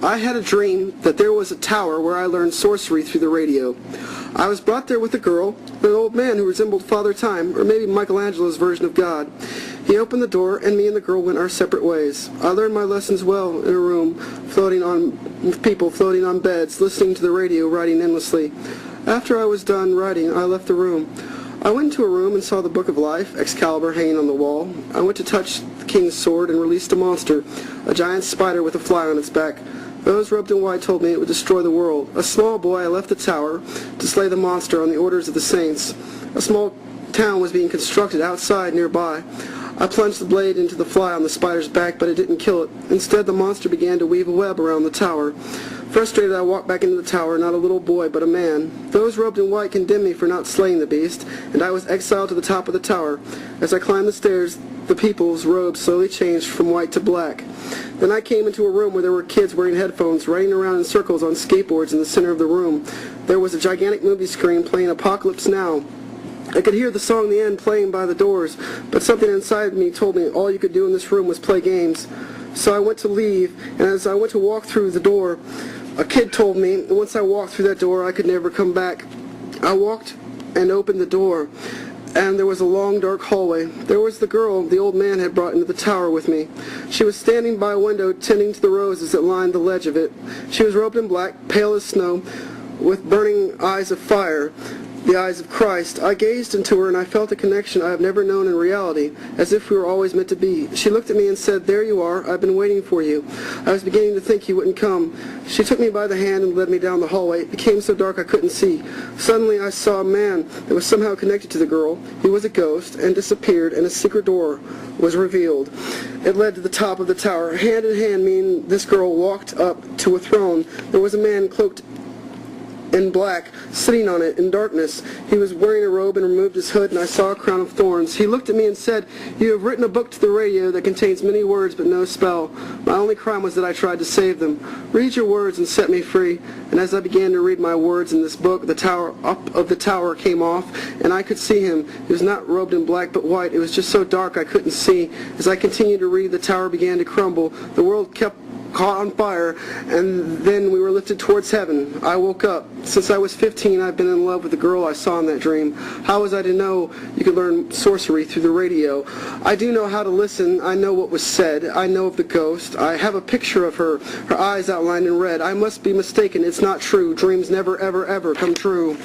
I had a dream that there was a tower where I learned sorcery through the radio. I was brought there with a girl, an old man who resembled Father Time, or maybe Michelangelo's version of God. He opened the door, and me and the girl went our separate ways. I learned my lessons well in a room, with people floating on beds, listening to the radio, writing endlessly. After I was done writing, I left the room. I went into a room and saw the Book of Life, Excalibur, hanging on the wall. I went to touch the king's sword and released a monster, a giant spider with a fly on its back. Those robed in white told me it would destroy the world. A small boy, I left the tower to slay the monster on the orders of the saints. A small town was being constructed outside nearby. I plunged the blade into the fly on the spider's back, but it didn't kill it. Instead, the monster began to weave a web around the tower. Frustrated, I walked back into the tower, not a little boy, but a man. Those robed in white condemned me for not slaying the beast, and I was exiled to the top of the tower. As I climbed the stairs, the people's robes slowly changed from white to black. Then I came into a room where there were kids wearing headphones, riding around in circles on skateboards in the center of the room. There was a gigantic movie screen playing Apocalypse Now. I could hear the song The End playing by the doors, but something inside me told me all you could do in this room was play games. So I went to leave, and as I went to walk through the door, a kid told me that once I walked through that door, I could never come back. I walked and opened the door, and there was a long, dark hallway. There was the girl the old man had brought into the tower with me. She was standing by a window tending to the roses that lined the ledge of it. She was robed in black, pale as snow, with burning eyes of fire, the eyes of Christ. I gazed into her, and I felt a connection I have never known in reality, as if we were always meant to be. She looked at me and said, "There you are. I've been waiting for you. I was beginning to think you wouldn't come." She took me by the hand and led me down the hallway. It became so dark I couldn't see. Suddenly I saw a man that was somehow connected to the girl. He was a ghost and disappeared, and a secret door was revealed. It led to the top of the tower. Hand in hand, me and this girl walked up to a throne. There was a man cloaked in black, sitting on it in darkness. He was wearing a robe and removed his hood, and I saw a crown of thorns. He looked at me and said, "You have written a book to the radio that contains many words but no spell. My only crime was that I tried to save them. Read your words and set me free." And as I began to read my words in this book, the tower of the tower came off, and I could see him. He was not robed in black but white. It was just so dark I couldn't see. As I continued to read, the tower began to crumble. The world kept caught on fire, and then we were lifted towards heaven. I woke up. Since I was 15, I've been in love with the girl I saw in that dream. How was I to know you could learn sorcery through the radio? I do know how to listen. I know what was said. I know of the ghost. I have a picture of her, her eyes outlined in red. I must be mistaken. It's not true. Dreams never, ever, ever come true.